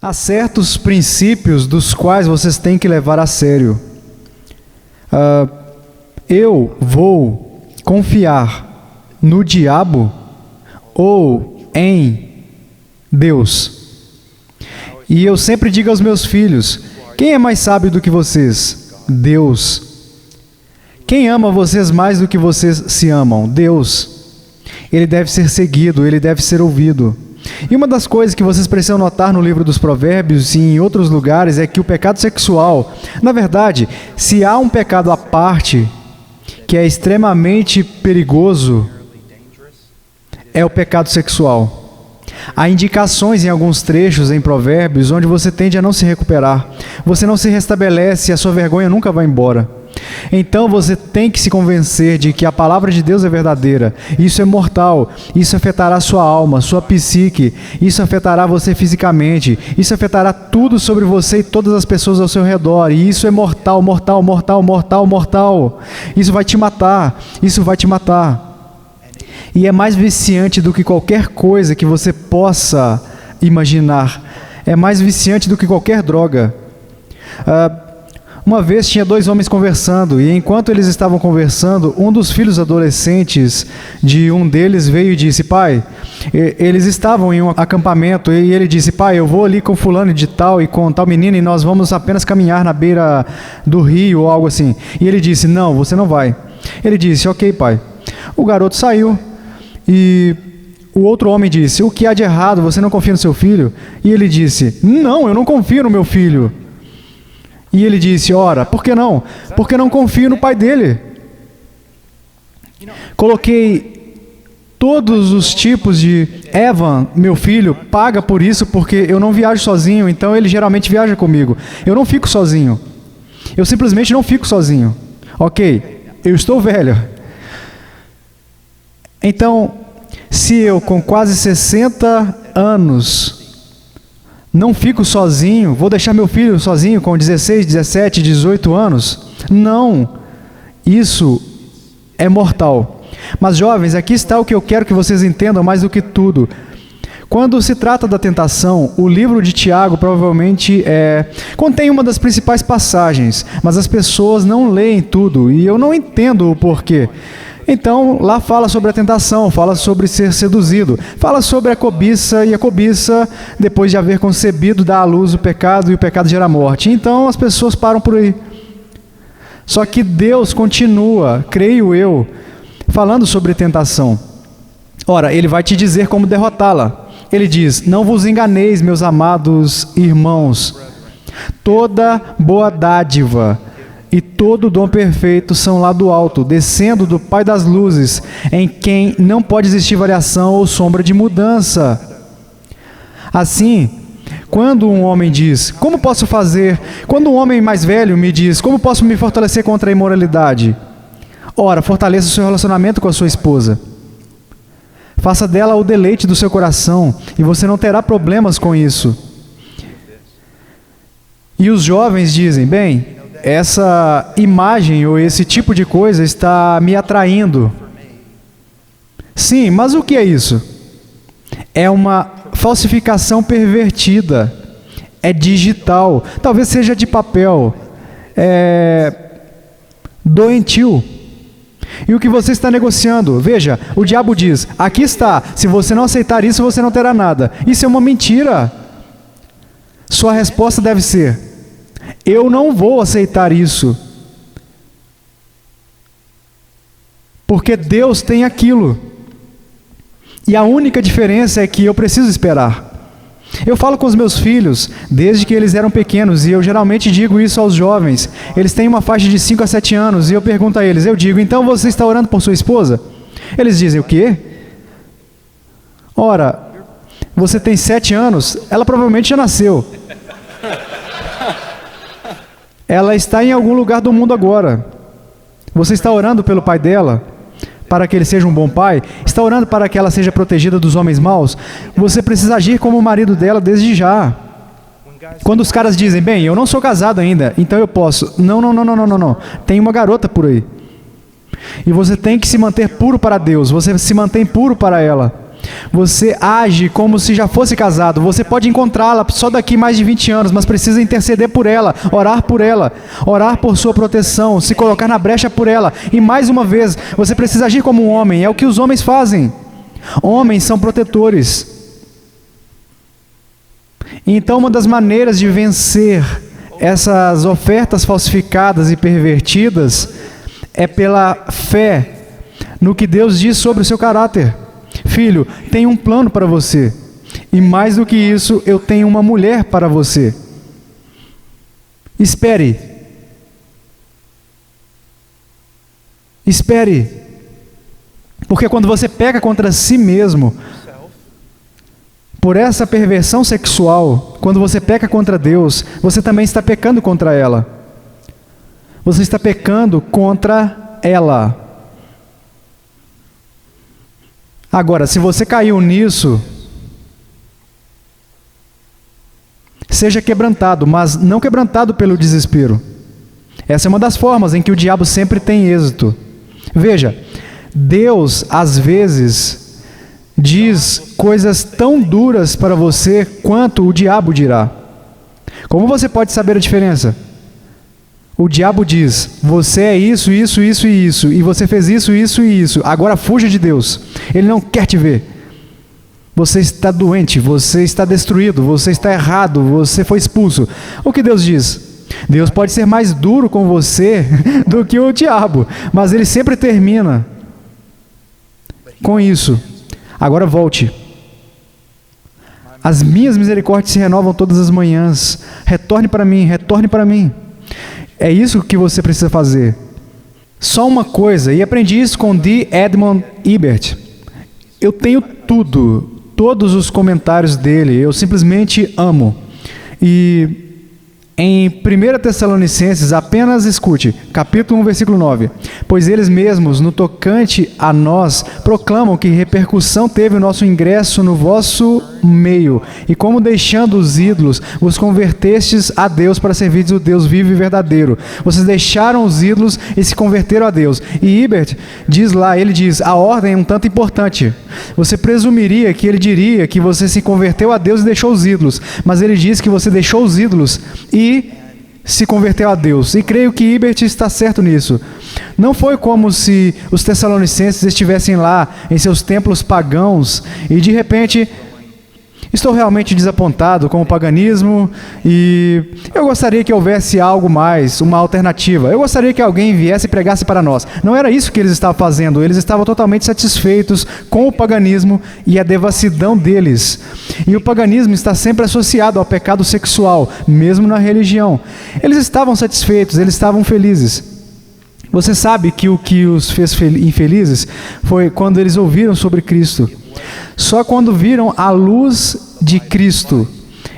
Há certos princípios dos quais vocês têm que levar a sério. Eu vou confiar no diabo ou em Deus? E eu sempre digo aos meus filhos, quem é mais sábio do que vocês? Deus. Quem ama vocês mais do que vocês se amam? Deus. Ele deve ser seguido, ele deve ser ouvido. E uma das coisas que vocês precisam notar no livro dos Provérbios e em outros lugares é que o pecado sexual, na verdade, se há um pecado à parte que é extremamente perigoso, é o pecado sexual. Há indicações em alguns trechos em Provérbios onde você tende a não se recuperar. Você não se restabelece e a sua vergonha nunca vai embora. Então você tem que se convencer de que a palavra de Deus é verdadeira. Isso é mortal. Isso afetará a sua alma, sua psique. Isso afetará você fisicamente. Isso afetará tudo sobre você e todas as pessoas ao seu redor. E isso é mortal, mortal, mortal, mortal, mortal. Isso vai te matar. Isso vai te matar. E é mais viciante do que qualquer coisa que você possa imaginar. É mais viciante do que qualquer droga. Uma vez tinha dois homens conversando, e enquanto eles estavam conversando, um dos filhos adolescentes de um deles veio e disse, pai, eles estavam em um acampamento, e ele disse, pai, eu vou ali com fulano de tal e com tal menina, e nós vamos apenas caminhar na beira do rio ou algo assim. E ele disse, não, você não vai. Ele disse, ok, pai. O garoto saiu, e o outro homem disse, o que há de errado, você não confia no seu filho? E ele disse, não, eu não confio no meu filho. E ele disse, ora, por que não? Porque não confio no pai dele. Coloquei todos os tipos de... Evan, meu filho, paga por isso porque eu não viajo sozinho, então ele geralmente viaja comigo. Eu não fico sozinho. Eu simplesmente não fico sozinho. Ok, eu estou velho. Então, se eu com quase 60 anos... não fico sozinho, vou deixar meu filho sozinho com 16, 17, 18 anos? Não, isso é mortal. Mas jovens, aqui está o que eu quero que vocês entendam mais do que tudo. Quando se trata da tentação, o livro de Tiago provavelmente contém uma das principais passagens, mas as pessoas não leem tudo e eu não entendo o porquê. Então, lá fala sobre a tentação, fala sobre ser seduzido, fala sobre a cobiça, e a cobiça, depois de haver concebido, dá à luz o pecado, e o pecado gera morte. Então, as pessoas param por aí. Só que Deus continua, creio eu, falando sobre tentação. Ora, Ele vai te dizer como derrotá-la. Ele diz, não vos enganeis, meus amados irmãos, toda boa dádiva e todo dom perfeito são lá do alto, descendo do Pai das luzes, em quem não pode existir variação ou sombra de mudança. Assim, quando um homem diz, como posso fazer? Quando um homem mais velho me diz, como posso me fortalecer contra a imoralidade? Ora, fortaleça o seu relacionamento com a sua esposa. Faça dela o deleite do seu coração, e você não terá problemas com isso. E os jovens dizem, bem, essa imagem ou esse tipo de coisa está me atraindo. Sim, mas o que é isso? É uma falsificação pervertida. É digital. Talvez seja de papel. É doentio. E o que você está negociando? Veja, o diabo diz, aqui está, se você não aceitar isso, você não terá nada. Isso é uma mentira. Sua resposta deve ser, eu não vou aceitar isso, porque Deus tem aquilo, e a única diferença é que eu preciso esperar. Eu falo com os meus filhos, desde que eles eram pequenos, e eu geralmente digo isso aos jovens, eles têm uma faixa de 5 a 7 anos, e eu pergunto a eles, eu digo, então você está orando por sua esposa? Eles dizem, o quê? Ora, você tem 7 anos, ela provavelmente já nasceu. Ela está em algum lugar do mundo agora. Você está orando pelo pai dela, para que ele seja um bom pai? Está orando para que ela seja protegida dos homens maus? Você precisa agir como o marido dela desde já. Quando os caras dizem, bem, eu não sou casado ainda, então eu posso. Não. Tem uma garota por aí. E você tem que se manter puro para Deus. Você se mantém puro para ela. Você age como se já fosse casado. Você pode encontrá-la só daqui mais de 20 anos, mas precisa interceder por ela, orar por sua proteção, se colocar na brecha por ela. E mais uma vez, você precisa agir como um homem. É o que os homens fazem. Homens são protetores. Então, uma das maneiras de vencer essas ofertas falsificadas e pervertidas é pela fé no que Deus diz sobre o seu caráter. Filho, tenho um plano para você. E mais do que isso, eu tenho uma mulher para você. Espere. Espere. Porque quando você peca contra si mesmo, por essa perversão sexual, quando você peca contra Deus, você também está pecando contra ela. Você está pecando contra ela. Agora, se você caiu nisso, seja quebrantado, mas não quebrantado pelo desespero. Essa é uma das formas em que o diabo sempre tem êxito. Veja, Deus, às vezes, diz coisas tão duras para você quanto o diabo dirá. Como você pode saber a diferença? O diabo diz, você é isso, isso, isso e isso, e você fez isso, isso e isso, agora fuja de Deus. Ele não quer te ver. Você está doente, você está destruído, você está errado, você foi expulso. O que Deus diz? Deus pode ser mais duro com você do que o diabo, mas ele sempre termina com isso. Agora volte. As minhas misericórdias se renovam todas as manhãs. Retorne para mim, retorne para mim. É isso que você precisa fazer. Só uma coisa, e aprendi isso com D. Edmond Hibbert. Eu tenho tudo, todos os comentários dele, eu simplesmente amo. E em 1 Tessalonicenses, apenas escute, capítulo 1, versículo 9. Pois eles mesmos, no tocante a nós, proclamam que repercussão teve o nosso ingresso no vosso meio, e como deixando os ídolos, vos convertestes a Deus para servirdes o Deus vivo e verdadeiro. Vocês deixaram os ídolos e se converteram a Deus. E Hibbert diz lá, ele diz, a ordem é um tanto importante. Você presumiria que ele diria que você se converteu a Deus e deixou os ídolos, mas ele diz que você deixou os ídolos e se converteu a Deus. E creio que Hibbert está certo nisso. Não foi como se os tessalonicenses estivessem lá em seus templos pagãos e de repente, estou realmente desapontado com o paganismo e eu gostaria que houvesse algo mais, uma alternativa. Eu gostaria que alguém viesse e pregasse para nós. Não era isso que eles estavam fazendo. Eles estavam totalmente satisfeitos com o paganismo e a devassidão deles. E o paganismo está sempre associado ao pecado sexual, mesmo na religião. Eles estavam satisfeitos, eles estavam felizes. Você sabe que o que os fez infelizes foi quando eles ouviram sobre Cristo. Só quando viram a luz de Cristo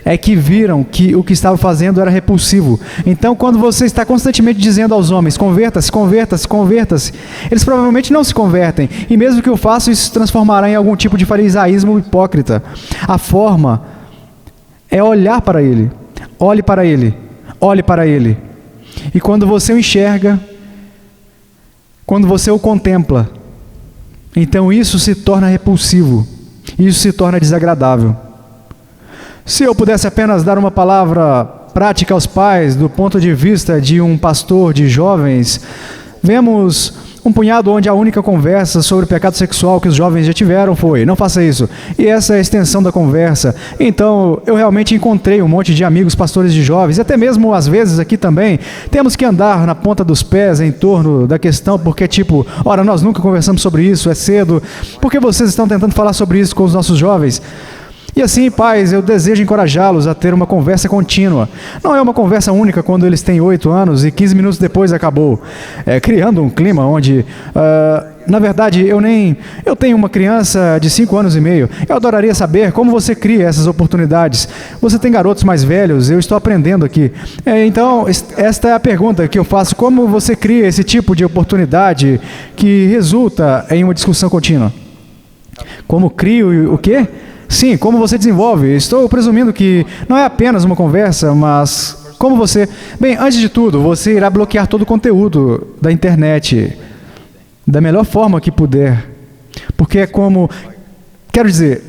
é que viram que o que estava fazendo era repulsivo. Então, quando você está constantemente dizendo aos homens, converta-se, converta-se, converta-se, eles provavelmente não se convertem. E mesmo que o façam, isso se transformará em algum tipo de farisaísmo hipócrita. A forma é olhar para ele. Olhe para ele. Olhe para ele. E quando você o enxerga, quando você o contempla, então isso se torna repulsivo, isso se torna desagradável. Se eu pudesse apenas dar uma palavra prática aos pais, do ponto de vista de um pastor de jovens, vemos um punhado onde a única conversa sobre o pecado sexual que os jovens já tiveram foi, não faça isso. E essa é a extensão da conversa. Então, eu realmente encontrei um monte de amigos pastores de jovens, e até mesmo às vezes aqui também, temos que andar na ponta dos pés em torno da questão, porque tipo, ora, nós nunca conversamos sobre isso, é cedo, por que vocês estão tentando falar sobre isso com os nossos jovens? E assim, pais, eu desejo encorajá-los a ter uma conversa contínua. Não é uma conversa única quando eles têm 8 anos e 15 minutos depois acabou. Criando um clima onde, na verdade, eu tenho uma criança de 5 anos e meio. Eu adoraria saber como você cria essas oportunidades. Você tem garotos mais velhos, eu estou aprendendo aqui. Então, esta é a pergunta que eu faço. Como você cria esse tipo de oportunidade que resulta em uma discussão contínua? Como crio o quê? Sim, como você desenvolve? Estou presumindo que não é apenas uma conversa, mas como você... Bem, antes de tudo, você irá bloquear todo o conteúdo da internet da melhor forma que puder. Porque é como Quero dizer,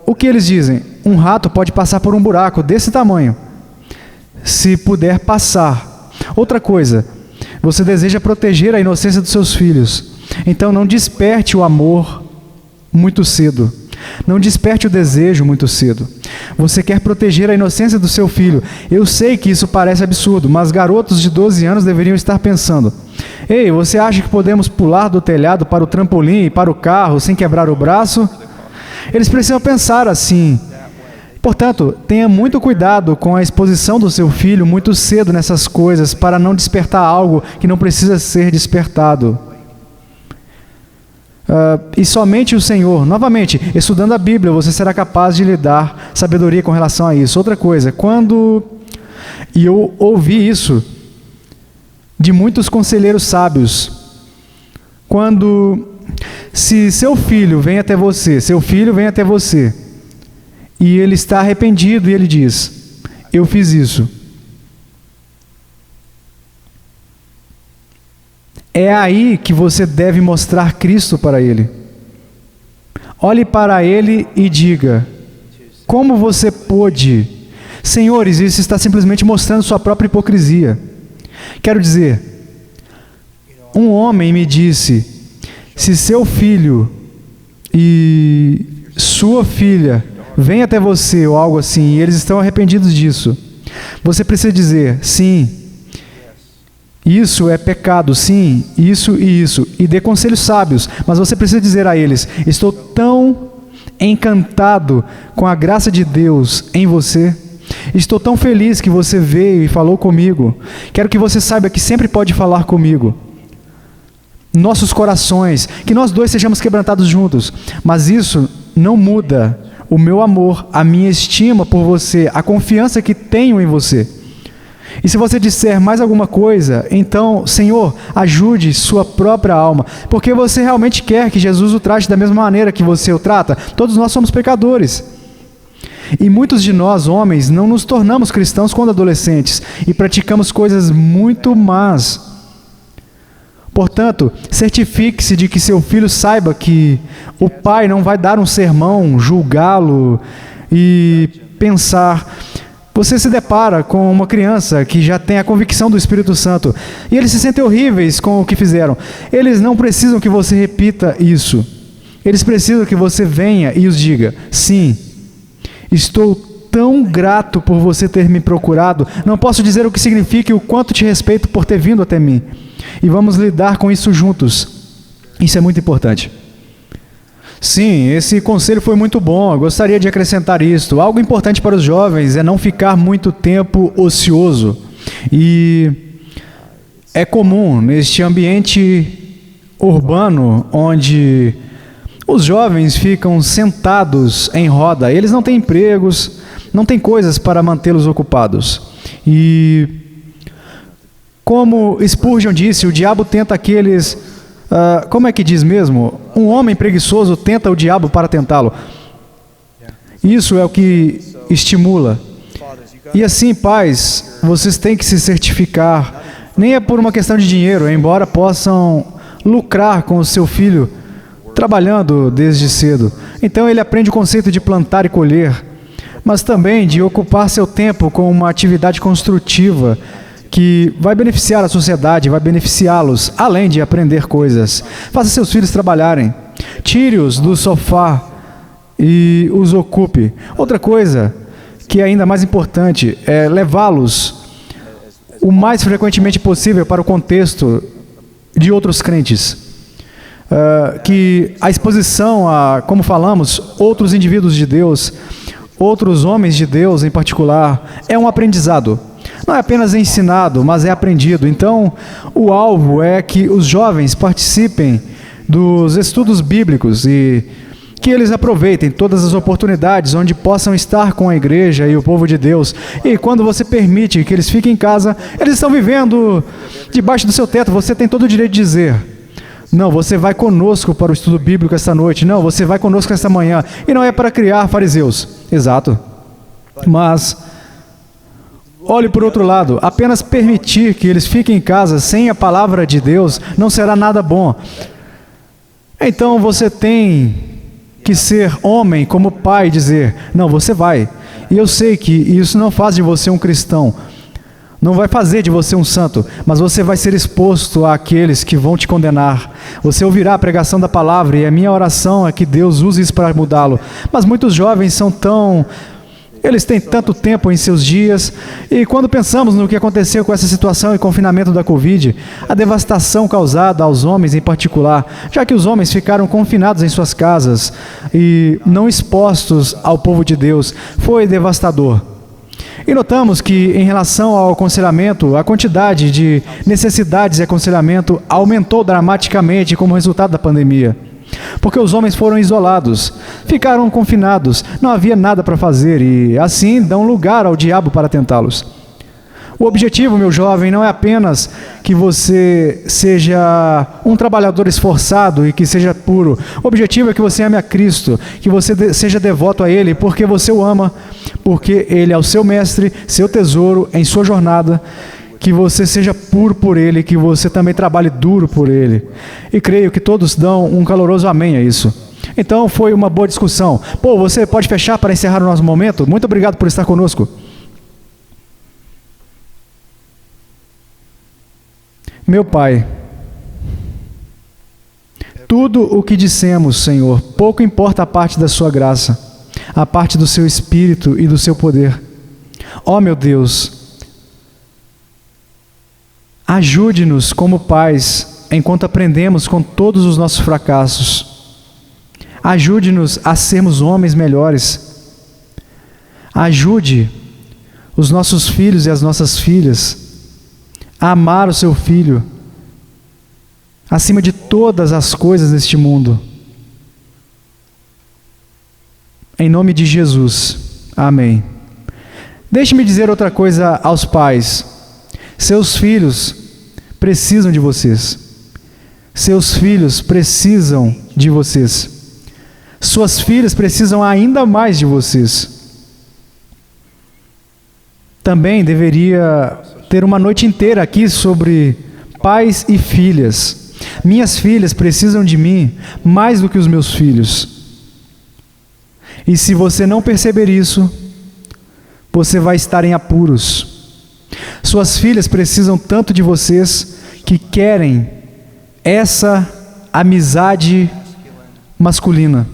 o que eles dizem? Um rato pode passar por um buraco desse tamanho, se puder passar. Outra coisa, você deseja proteger a inocência dos seus filhos, então não desperte o amor muito cedo. Não desperte o desejo muito cedo. Você quer proteger a inocência do seu filho. Eu sei que isso parece absurdo, mas garotos de 12 anos deveriam estar pensando: ei, você acha que podemos pular do telhado para o trampolim e para o carro sem quebrar o braço? Eles precisam pensar assim. Portanto, tenha muito cuidado com a exposição do seu filho muito cedo nessas coisas, para não despertar algo que não precisa ser despertado. E somente o Senhor, novamente, estudando a Bíblia, você será capaz de lhe dar sabedoria com relação a isso. Outra coisa, e eu ouvi isso de muitos conselheiros sábios, se seu filho vem até você, e ele está arrependido e ele diz: eu fiz isso. É aí que você deve mostrar Cristo para ele. Olhe para ele e diga: como você pôde? Senhores, isso está simplesmente mostrando sua própria hipocrisia. Quero dizer, um homem me disse: se seu filho e sua filha vêm até você ou algo assim, e eles estão arrependidos disso, você precisa dizer: sim, isso é pecado, sim, isso e isso, e dê conselhos sábios, mas você precisa dizer a eles: estou tão encantado com a graça de Deus em você, estou tão feliz que você veio e falou comigo, quero que você saiba que sempre pode falar comigo. Nossos corações, que nós dois sejamos quebrantados juntos, mas isso não muda o meu amor, a minha estima por você, a confiança que tenho em você. E se você disser mais alguma coisa, então, Senhor, ajude sua própria alma, porque você realmente quer que Jesus o trate da mesma maneira que você o trata. Todos nós somos pecadores. E muitos de nós, homens, não nos tornamos cristãos quando adolescentes e praticamos coisas muito más. Portanto, certifique-se de que seu filho saiba que o pai não vai dar um sermão, julgá-lo e pensar. Você se depara com uma criança que já tem a convicção do Espírito Santo e eles se sentem horríveis com o que fizeram. Eles não precisam que você repita isso. Eles precisam que você venha e os diga: sim, estou tão grato por você ter me procurado. Não posso dizer o que significa e o quanto te respeito por ter vindo até mim. E vamos lidar com isso juntos. Isso é muito importante. Sim, esse conselho foi muito bom. Eu gostaria de acrescentar isto. Algo importante para os jovens é não ficar muito tempo ocioso. E é comum neste ambiente urbano onde os jovens ficam sentados em roda. Eles não têm empregos, não têm coisas para mantê-los ocupados. E como Spurgeon disse, o diabo tenta aqueles... como é que diz mesmo? Um homem preguiçoso tenta o diabo para tentá-lo. Isso é o que estimula. E assim, pais, vocês têm que se certificar. Nem é por uma questão de dinheiro, embora possam lucrar com o seu filho trabalhando desde cedo. Então ele aprende o conceito de plantar e colher, mas também de ocupar seu tempo com uma atividade construtiva que vai beneficiar a sociedade, vai beneficiá-los, além de aprender coisas. Faça seus filhos trabalharem. Tire-os do sofá e os ocupe. Outra coisa que é ainda mais importante é levá-los o mais frequentemente possível para o contexto de outros crentes. Que a exposição a, como falamos, outros indivíduos de Deus, outros homens de Deus em particular, é um aprendizado. Não é apenas ensinado, mas é aprendido. Então, o alvo é que os jovens participem dos estudos bíblicos e que eles aproveitem todas as oportunidades onde possam estar com a igreja e o povo de Deus. E quando você permite que eles fiquem em casa, eles estão vivendo debaixo do seu teto. Você tem todo o direito de dizer: não, você vai conosco para o estudo bíblico esta noite. Não, você vai conosco esta manhã. E não é para criar fariseus. Exato. Mas olhe por outro lado, apenas permitir que eles fiquem em casa sem a palavra de Deus não será nada bom. Então você tem que ser homem como pai e dizer, não, você vai. E eu sei que isso não faz de você um cristão, não vai fazer de você um santo, mas você vai ser exposto àqueles que vão te condenar. Você ouvirá a pregação da palavra e a minha oração é que Deus use isso para mudá-lo. Mas muitos jovens eles têm tanto tempo em seus dias, e quando pensamos no que aconteceu com essa situação e confinamento da Covid, a devastação causada aos homens em particular, já que os homens ficaram confinados em suas casas e não expostos ao povo de Deus, foi devastador. E notamos que, em relação ao aconselhamento, a quantidade de necessidades de aconselhamento aumentou dramaticamente como resultado da pandemia. Porque os homens foram isolados, ficaram confinados, não havia nada para fazer e, assim, dão lugar ao diabo para tentá-los. O objetivo, meu jovem, não é apenas que você seja um trabalhador esforçado e que seja puro. O objetivo é que você ame a Cristo, que você seja devoto a Ele, porque você o ama, porque Ele é o seu mestre, seu tesouro em sua jornada, que você seja puro por Ele, que você também trabalhe duro por Ele. E creio que todos dão um caloroso amém a isso. Então foi uma boa discussão. Você pode fechar para encerrar o nosso momento? Muito obrigado por estar conosco. Meu Pai, tudo o que dissemos, Senhor, pouco importa a parte da sua graça, a parte do seu Espírito e do seu poder. Ó meu Deus, ajude-nos como pais, enquanto aprendemos com todos os nossos fracassos. Ajude-nos a sermos homens melhores. Ajude os nossos filhos e as nossas filhas a amar o seu Filho acima de todas as coisas deste mundo. Em nome de Jesus. Amém. Deixe-me dizer outra coisa aos pais. Seus filhos precisam de vocês. Seus filhos precisam de vocês. Suas filhas precisam ainda mais de vocês. Também deveria ter uma noite inteira aqui sobre pais e filhas. Minhas filhas precisam de mim mais do que os meus filhos. E se você não perceber isso, você vai estar em apuros. Suas filhas precisam tanto de vocês que querem essa amizade masculina,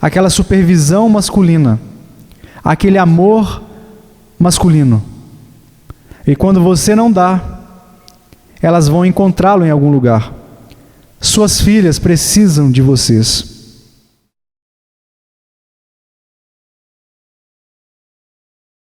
aquela supervisão masculina, aquele amor masculino. E quando você não dá, elas vão encontrá-lo em algum lugar. Suas filhas precisam de vocês.